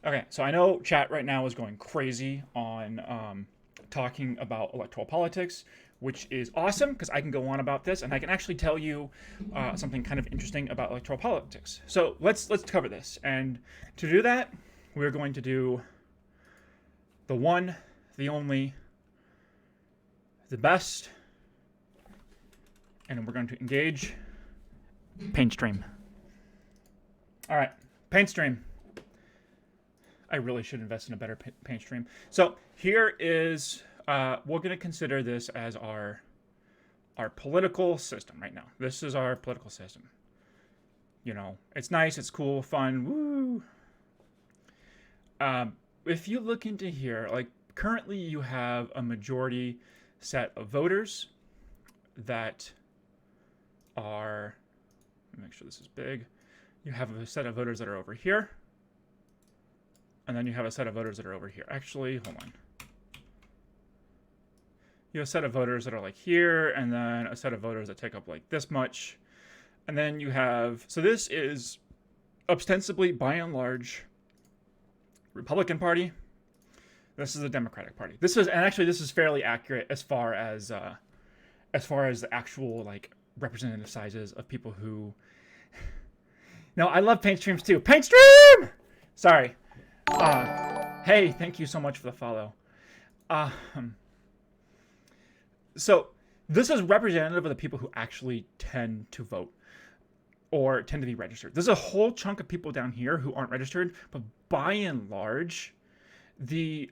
Okay, so I know chat right now is going crazy on talking about electoral politics, which is awesome because I can go on about this and I can actually tell you something kind of interesting about electoral politics. So let's cover this, and to do that, we're going to do the one, the only, the best, and we're going to engage paint stream. All right, paint stream. I really should invest in a better paint stream. So here is, we're going to consider this as our political system right now. This is our political system. You know, it's nice, it's cool, fun, woo. If you look into here, like currently you have a majority set of voters that are, let me make sure this is big. You have a set of voters that are over here. And then you have a set of voters that are over here. Actually, hold on. You have a set of voters that are like here, and then a set of voters that take up like this much. And then you have, so this is ostensibly, by and large, Republican Party. This is the Democratic Party. This is, and actually this is fairly accurate as far as the actual like representative sizes of people who. No, I love paint streams too. Paint stream! Sorry. Hey, thank you so much for the follow. So this is representative of the people who actually tend to vote or tend to be registered. There's a whole chunk of people down here who aren't registered, but by and large, the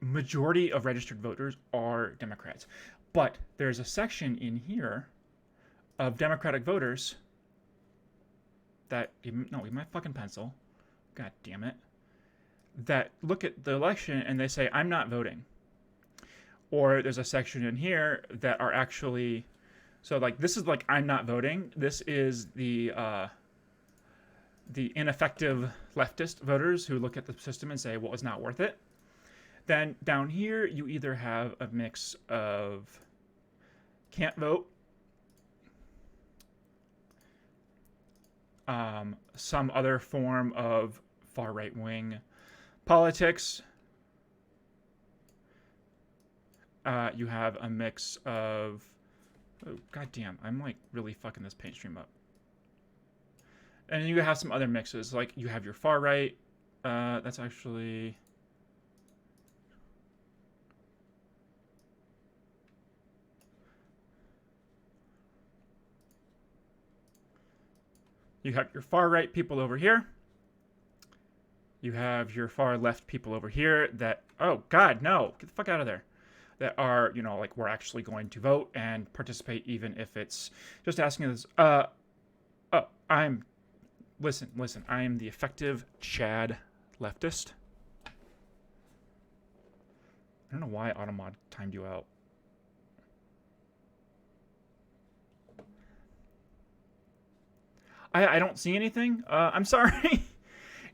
majority of registered voters are Democrats. But there's a section in here of Democratic voters that, no, with my fucking pencil, god damn it, that look at the election and they say, I'm not voting. Or there's a section in here that are actually, so like this is like, I'm not voting. This is the ineffective leftist voters who look at the system and say, well, it's not worth it. Then down here, you either have a mix of can't vote, some other form of far right wing politics. You have a mix of, oh goddamn, I'm like really fucking this paint stream up. And then you have some other mixes, like you have your far right. That's actually. You have your far right people over here. You have your far left people over here that, oh God, no, get the fuck out of there. That are, you know, like we're actually going to vote and participate even if it's just asking us, listen, I am the effective Chad leftist. I don't know why Automod timed you out. I don't see anything. I'm sorry.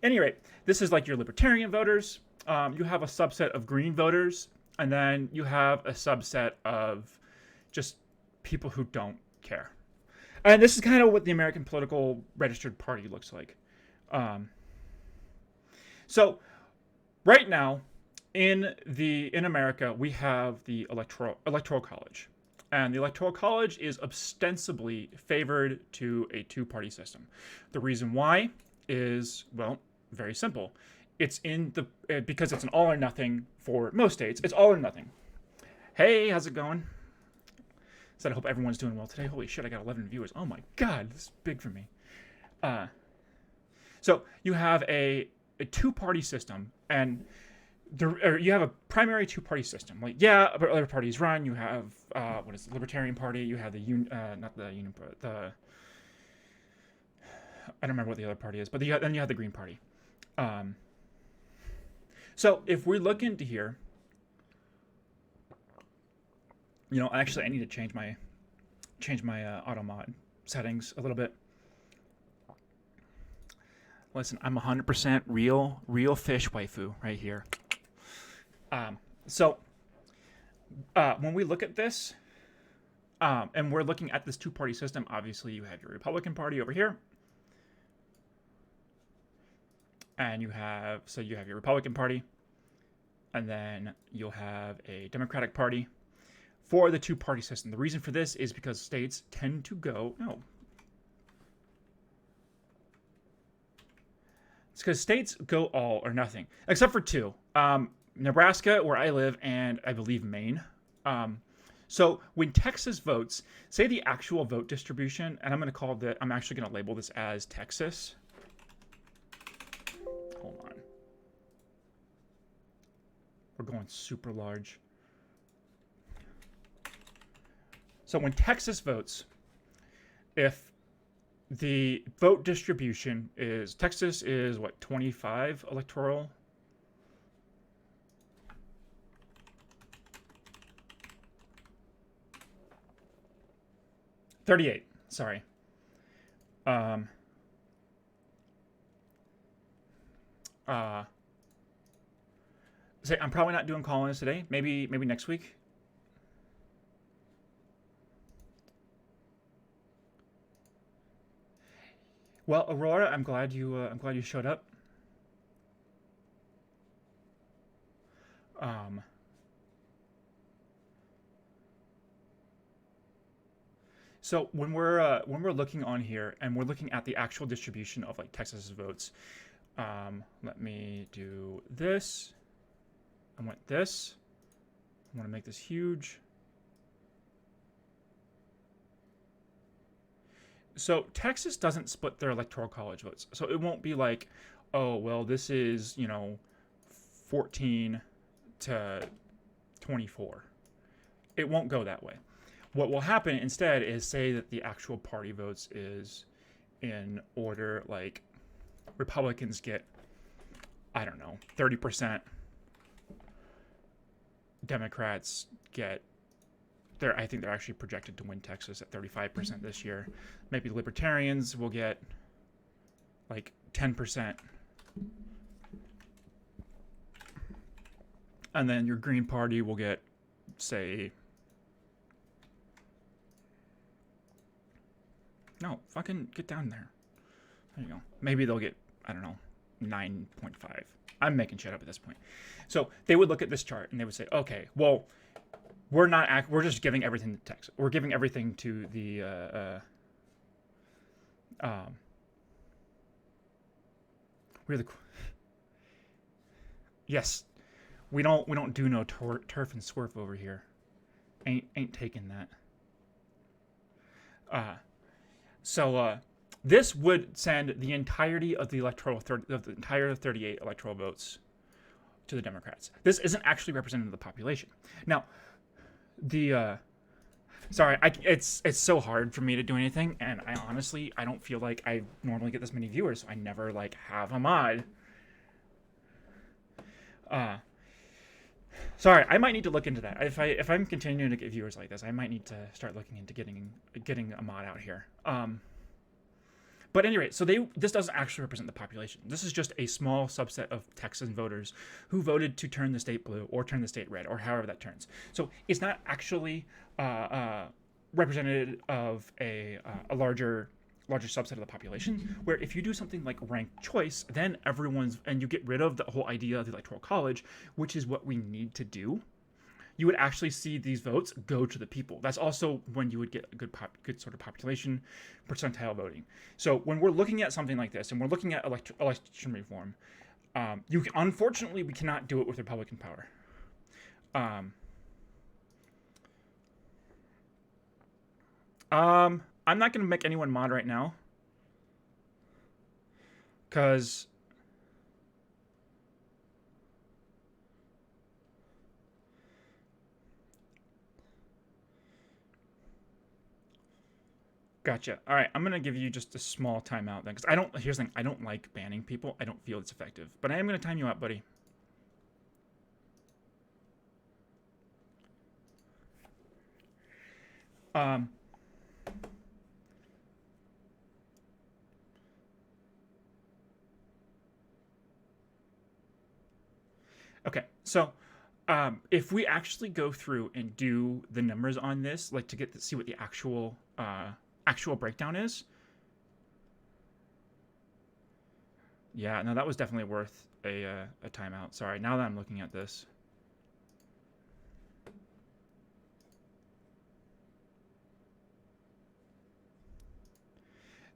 Any rate, this is like your libertarian voters. You have a subset of green voters, and then you have a subset of just people who don't care. And this is kind of what the American political registered party looks like. So right now in America, we have the electoral college. And the Electoral College is ostensibly favored to a two-party system. The reason why is, well, very simple. It's in the because it's an all or nothing for most states. It's all or nothing. Hey, how's it going? Said I hope everyone's doing well today. Holy shit, I got 11 viewers. Oh my god, this is big for me. So you have a two-party system, and you have a primary two-party system. Like, yeah, but other parties run. You have what is the Libertarian Party? You have the not the Union, but the I don't remember what the other party is. But then you have the Green Party. So if we look into here, you know, actually I need to change my auto mod settings a little bit. Listen, I'm 100% real fish waifu right here. So when we look at this, and we're looking at this two-party system, obviously you have your Republican Party over here. and you have your Republican Party, and then you'll have a Democratic Party for the two-party system. The reason for this is because states tend to go it's because states go all or nothing, except for two: Nebraska, where I live, and I believe Maine. So when Texas votes, say the actual vote distribution, and I'm actually going to label this as Texas. Hold on. We're going super large. So when Texas votes, if the vote distribution is, Texas is what, 25 electoral? $38, sorry. Say I'm probably not doing call-ins today. Maybe next week. Well, Aurora, I'm glad you showed up. So when we're looking on here and we're looking at the actual distribution of like Texas's votes, let me do this. I want this. I want to make this huge. So Texas doesn't split their electoral college votes. So it won't be like, oh, well, this is, 14 to 24. It won't go that way. What will happen instead is say that the actual party votes is in order, like Republicans get, I don't know, 30%. Democrats get, I think they're actually projected to win Texas at 35% this year. Maybe Libertarians will get like 10%. And then your Green Party will get, say, no, fucking get down there. There you go. Maybe they'll get, I don't know, 9.5. I'm making shit up at this point. So they would look at this chart and they would say, okay, well, we're just giving everything to Texas. We're giving everything to the yes, we don't do no turf and swerf over here. Ain't taking that. So this would send the entirety of the entire 38 electoral votes to the Democrats. This isn't actually representative of the population. Now, sorry, it's so hard for me to do anything, and I don't feel like I normally get this many viewers, so I never like have a mod. Sorry, I might need to look into that. If I'm continuing to get viewers like this, I might need to start looking into getting a mod out here. But at any rate, so this doesn't actually represent the population. This is just a small subset of Texan voters who voted to turn the state blue or turn the state red or however that turns. So it's not actually representative of a larger subset of the population, where if you do something like ranked choice, then and you get rid of the whole idea of the Electoral College, which is what we need to do, you would actually see these votes go to the people. That's also when you would get a good sort of population percentile voting. So when we're looking at something like this, and we're looking at election reform, unfortunately, we cannot do it with Republican power. I'm not going to make anyone mod right now, because gotcha. All right, I'm gonna give you just a small timeout then, because here's the thing, I don't like banning people. I don't feel it's effective, but I am gonna time you out, buddy. Okay, so if we actually go through and do the numbers on this, like to see what the actual breakdown is, Yeah, no, that was definitely worth a timeout. Sorry, now that I'm looking at this.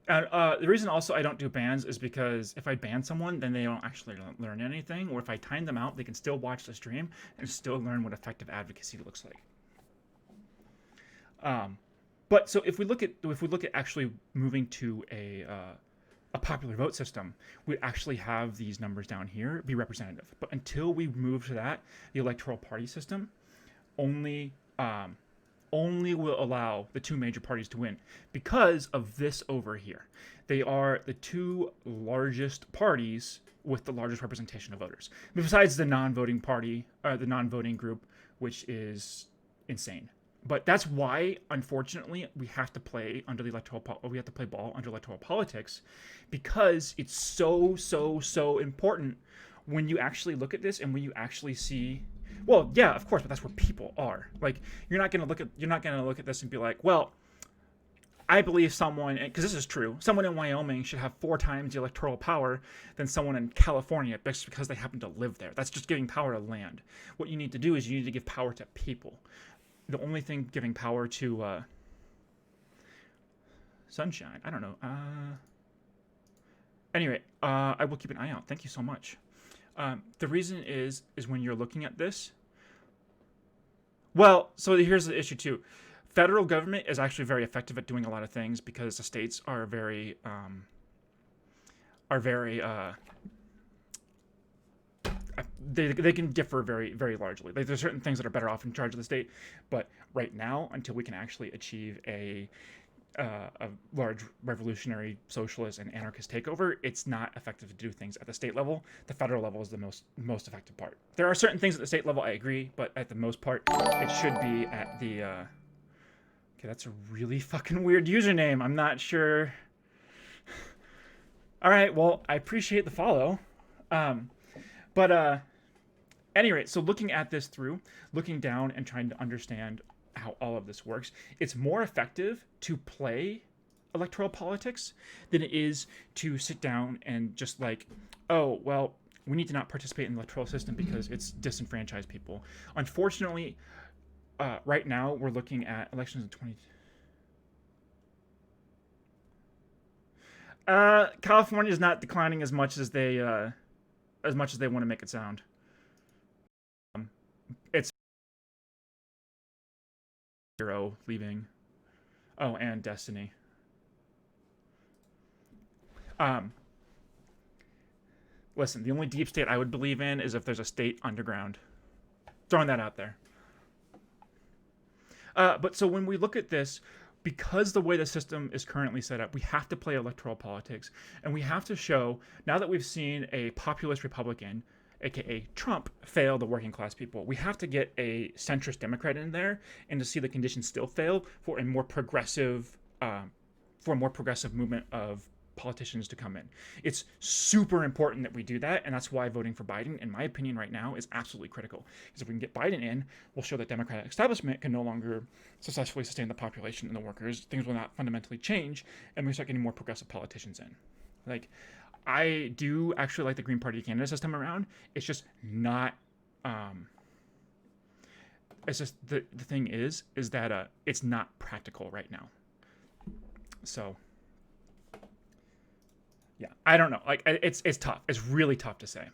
And the reason also I don't do bans is because if I ban someone, then they don't actually learn anything. Or if I time them out, they can still watch the stream and still learn what effective advocacy looks like. But so if we look at actually moving to a popular vote system, we actually have these numbers down here be representative. But until we move to that, the electoral party system only only will allow the two major parties to win because of this over here. They are the two largest parties with the largest representation of voters, besides the non-voting party, the non-voting group, which is insane. But that's why, unfortunately, we have to play under the we have to play ball under electoral politics, because it's so important when you actually look at this and when you actually see. Well, yeah, of course, but that's where people are. Like, you're not gonna look at this and be like, well, I believe someone, because this is true, someone in Wyoming should have 4 times the electoral power than someone in California just because they happen to live there. That's just giving power to land. What you need to do is you need to give power to people. The only thing giving power to sunshine, I don't know. Anyway, I will keep an eye out. Thank you so much. The reason is when you're looking at this. Well, so here's the issue too. Federal government is actually very effective at doing a lot of things because the states are very they can differ very largely. Like, there's certain things that are better off in charge of the state, but right now, until we can actually achieve a large revolutionary socialist and anarchist takeover, it's not effective to do things at the state level. The federal level is the most effective part. There are certain things at the state level, I agree, but at the most part, it should be at the okay, that's a really fucking weird username. I'm not sure. All right, well, I appreciate the follow. But any rate, so looking at this through, looking down and trying to understand how all of this works, it's more effective to play electoral politics than it is to sit down and just like, oh, well, we need to not participate in the electoral system because it's disenfranchised people. Unfortunately, right now we're looking at elections in 20. California is not declining as much as they want to make it sound. It's Hero leaving. Oh, and Destiny. Listen, the only deep state I would believe in is if there's a state underground. Throwing that out there. But so when we look at this, because the way the system is currently set up, we have to play electoral politics, and we have to show, now that we've seen a populist Republican, aka Trump, fail the working class people, we have to get a centrist Democrat in there, and to see the conditions still fail for a more progressive movement of politicians to come in. It's super important that we do that, and that's why voting for Biden, in my opinion, right now is absolutely critical. Because if we can get Biden in, we'll show that Democratic establishment can no longer successfully sustain the population and the workers. Things will not fundamentally change, and we start getting more progressive politicians in. Like, I do actually like the Green Party candidate system around. It's just not. It's just the thing is that it's not practical right now. So. Yeah, I don't know. Like, it's tough. It's really tough to say.